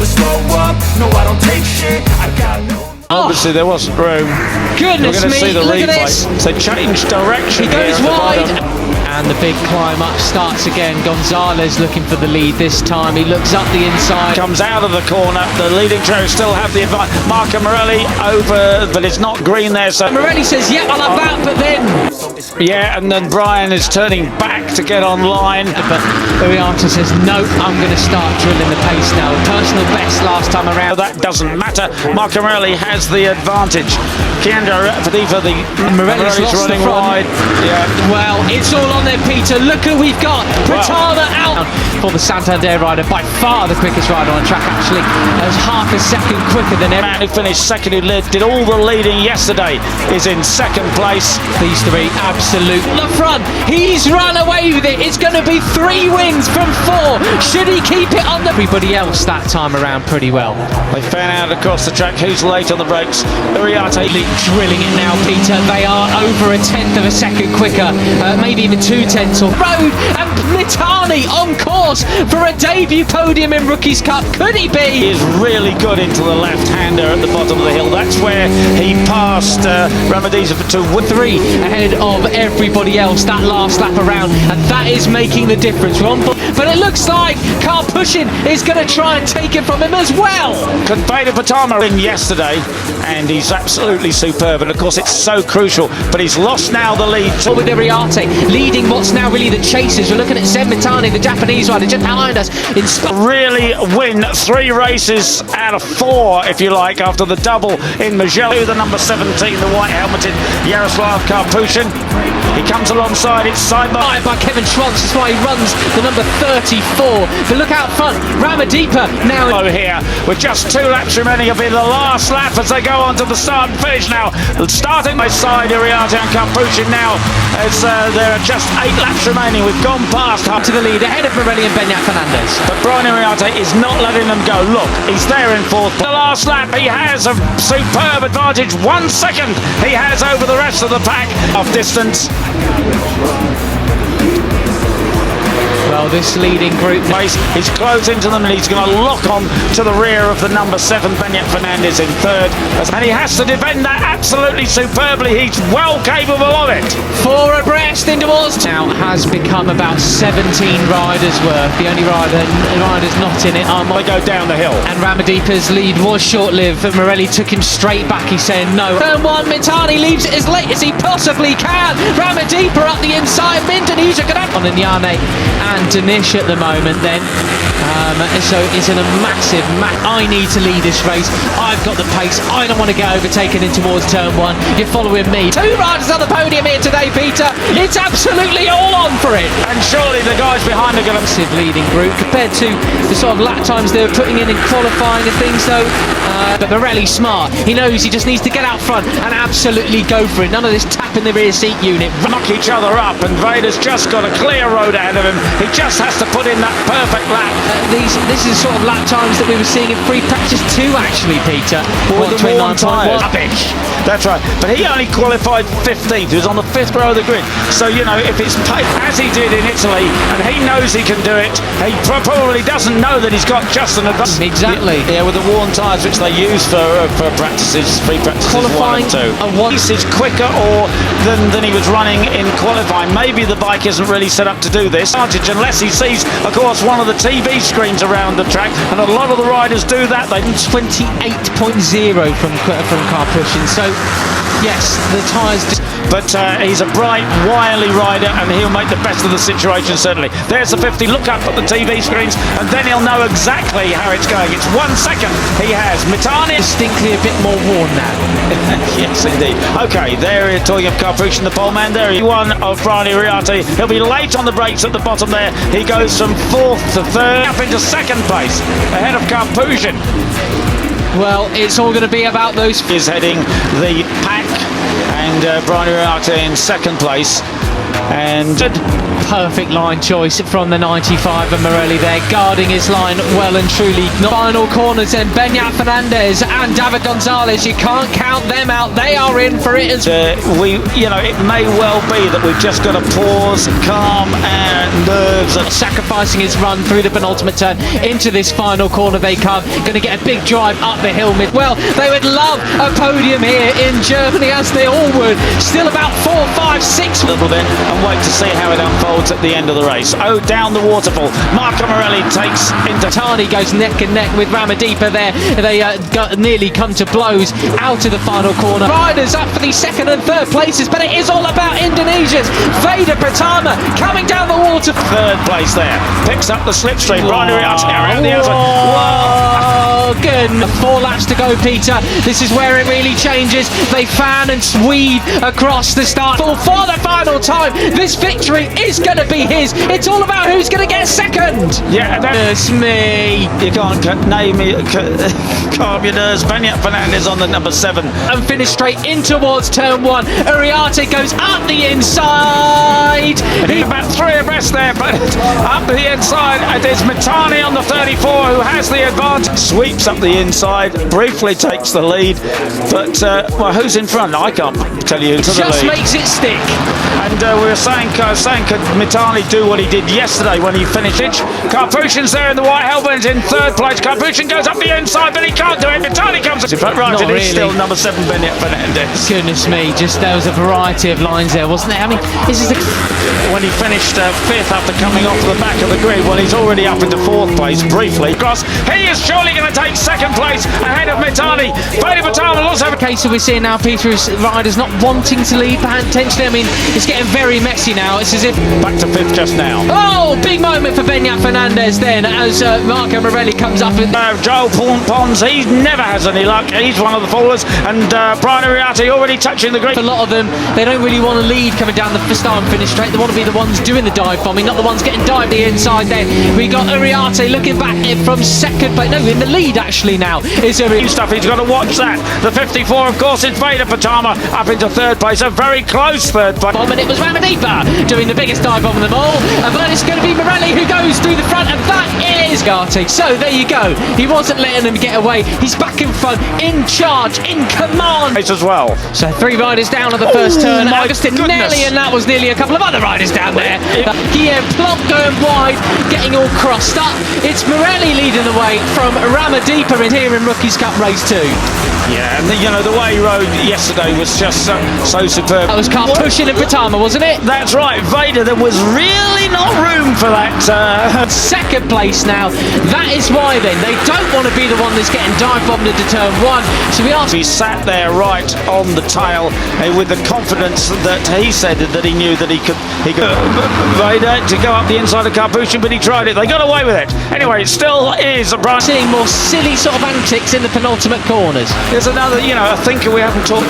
never slow up, no I don't take shit, I got no... Obviously there wasn't room. Goodness We're going to see the look replay. at this. So change direction. He goes here wide. And the big climb up starts again. Gonzalez looking for the lead this time. He looks up the inside. Comes out of the corner. The leading trio still have the advantage. Marco Morelli over, but it's not green there. So Morelli says, "Yeah, I'll have that," but then yeah, and then Brian is turning back to get online. But Peringatan says, "No, I'm going to start drilling the pace now. Personal best last time around." That doesn't matter. Marco Morelli has the advantage. Kiandra Fadifa, the Morelli's lost running the front. wide. Yeah. Well, it's all on there, Peter. Look who we've got. Pratama out for the Santander rider, by far the quickest rider on track. Actually, was half a second quicker than every Man who finished second, who did all the leading yesterday, is in second place. These three, absolute. The front, he's run away with it. It's going to be 3 wins from 4. Should he keep it on? Everybody else that time around pretty well. They fan out across the track. Who's late on the brakes? Peringatan drilling it now, Peter. They are over 1/10 of a second quicker, maybe even 2/10 on road. And Mitani on course for a debut podium in Rookies Cup. Could he be? He is really good into the left-hander at the bottom of the hill. That's where he passed Ramadiza for 2-3 ahead of everybody else that last lap around, and that is making the difference. But it looks like Car Pushing is going to try and take it from him as well. Veda Pratama in yesterday, and he's absolutely superb. And of course, it's so crucial. But he's lost now the lead. With Peringatan leading what's now really the chasers. We're looking at Sen Mitani, the Japanese rider, just behind us. Really win 3 races out of 4, if you like, after the double in Magellan. The number 17, the white helmeted Yaroslav Karpushin. He comes alongside it side by Kevin Schwantz. That's why he runs the number 34. But look out front, Ramadipa now here with just 2 laps remaining. It'll be the last lap as they go on to the start and finish now. Starting by side, Peringatan and Karpushin now, as there are just 8 laps remaining. We've gone past to the lead ahead of Morelli and Benyat Fernandez. But Brian Peringatan is not letting them go. Look, he's there in 4th. The last lap, he has a superb advantage. 1 second he has over the rest of the pack of distance. Well, this leading group he's close into them, and he's going to lock on to the rear of the number 7, Benyat Fernandez, in 3rd. And he has to defend that absolutely superbly. He's well capable of it. 4 abreast in towards now has become about 17 riders worth. The only rider's not in it are they go down the hill. And Ramadipa's lead was short-lived, but Morelli took him straight back. He's saying no. Turn 1, Mitani leaves it as late as he possibly can. Ramadipa up the inside, Mindanija on Inyane and Danish at the moment then. So it's in a massive I need to lead this race. I've got the pace. I don't want to get overtaken in towards turn 1. You're following me. 2 riders on the podium here today, Peter. It's absolutely all on for it. And surely the guys behind are going to... Massive leading group compared to the sort of lap times they were putting in qualifying and things, though. But Morelli's smart. He knows he just needs to get out front and absolutely go for it. None of this tap in the rear seat unit. Knock each other up, and Veda's just got a clear road ahead of him. He just has to put in that perfect lap. This is sort of lap times that we were seeing in free practice 2, actually, Peter. With the worn tyres. Rubbish. That's right. But he only qualified 15th. He was on the 5th row of the grid. So, you know, if it's paid as he did in Italy, and he knows he can do it, he probably doesn't know that he's got just an advantage. Exactly. Yeah, with the worn tyres, which they use for practices, free practices. Qualifying 1 and 2. This is quicker than he was running in qualifying. Maybe the bike isn't really set up to do this. Unless he sees, of course, one of the TV screens around the track, and a lot of the riders do that. They 28.0 from Car Pushing. So yes, the tyres. But he's a bright, wily rider, and he'll make the best of the situation, certainly. There's the 50. Look up at the TV screens, and then he'll know exactly how it's going. It's 1 second he has. Mitani distinctly a bit more worn now. Yes, indeed. Okay, there you're talking of Karpushin, the pole man. There he one of Brian Peringatan. He'll be late on the brakes at the bottom there. He goes from 4th to 3rd, up into 2nd place, ahead of Karpushin. Well, it's all going to be about those. Is heading the pack, and Brian Peringatan in 2nd place. and Perfect line choice from the 95 of Morelli there, guarding his line well and truly. Final corners and Beñat Fernandez and David Gonzalez, you can't count them out, they are in for it as it may well be that we've just got to pause, calm and nerves. Sacrificing his run through the penultimate turn into this final corner they come, going to get a big drive up the hill mid. Well, they would love a podium here in Germany, as they all would. Still about 4, 5, 6 a little bit and wait to see how it unfolds at the end of the race. Oh, down the waterfall, Marco Morelli takes into Tani, goes neck and neck with Ramadipa there. They nearly come to blows out of the final corner. Riders up for the second and third places, but it is all about Indonesia's Veda Pratama coming down the water. Third place there, picks up the slipstream. Beri Peringatan around the outside. Whoa, good. 4 laps to go, Peter. This is where it really changes. They fan and weave across the start for the final time. This victory is going to be his. It's all about who's going to get second. Yeah, that's me. You can't name me. Calm your nerves. Beñat Fernandez on the number 7 and finish straight in towards turn 1. Uriarte goes up the inside. He's about 3 abreast there, but up the inside. There's Mitani on the 34 who has the advantage. Sweeps up the inside, briefly takes the lead, but well, who's in front? I can't tell you. Just makes it stick. And we were saying could Mitani do what he did yesterday when he finished it? Karpushin's there in the white helmet in third place. Karpushin goes up the inside, but he can't do it. Mitani comes in front. Right, it is still number 7 Beñat Fernandez. Goodness me, just there was a variety of lines there, wasn't there? I mean, this is when he finished 5th after coming off the back of the grid. Well, he's already up into 4th place briefly. Cross, he is surely going to take 2nd place ahead of Mitani. Veda Pratama also have a case that we're seeing now, Peter, is riders not wanting to lead potentially. I mean, it's getting very messy now. It's as if back to 5th just now. Oh, big moment for Beñat Fernandez then as Marco Morelli comes up. Joel Pons, he never has any luck. He's one of the fallers, and Beri Peringatan already touching the grid. A lot of them, they don't really want to lead coming down the start and finish straight. They want to be the ones doing the dive bombing, not the ones getting dived the inside there. We got Uriarte looking back from 2nd, but no, in the lead actually now is Uriarte. Stuff, he's got to watch that. The 54, of course, it's Veda Pratama up into 3rd place, a very close 3rd place. And it was Ramadipa doing the biggest dive bomb of them all, but it's going to be Morelli who goes through the front, and that is Gatti. So there you go. He wasn't letting them get away. He's back in front, in charge, in command. As well. So 3 riders down on the first turn. Agustin Nelly, and that was nearly a couple of other riders down there. Guillaume Plump going wide, getting all crossed up. It's Morelli leading the way from Ramadipa here in Rookies Cup Race 2. Yeah, and the way he rode yesterday was just so superb. That was Karpushin and Pratama, wasn't it? That's right, Veda. There was really not room for that. 2nd place now. That is why then they don't want to be the one that's getting dive bombed into turn 1. So we asked. He sat there right on the tail with the confidence that he said that he knew that he could Veda to go up the inside of Karpushin, but he tried it. They got away with it. Anyway, it still is a bright. Seeing more silly sort of antics in the penultimate corners. There's another, a thinker we haven't talked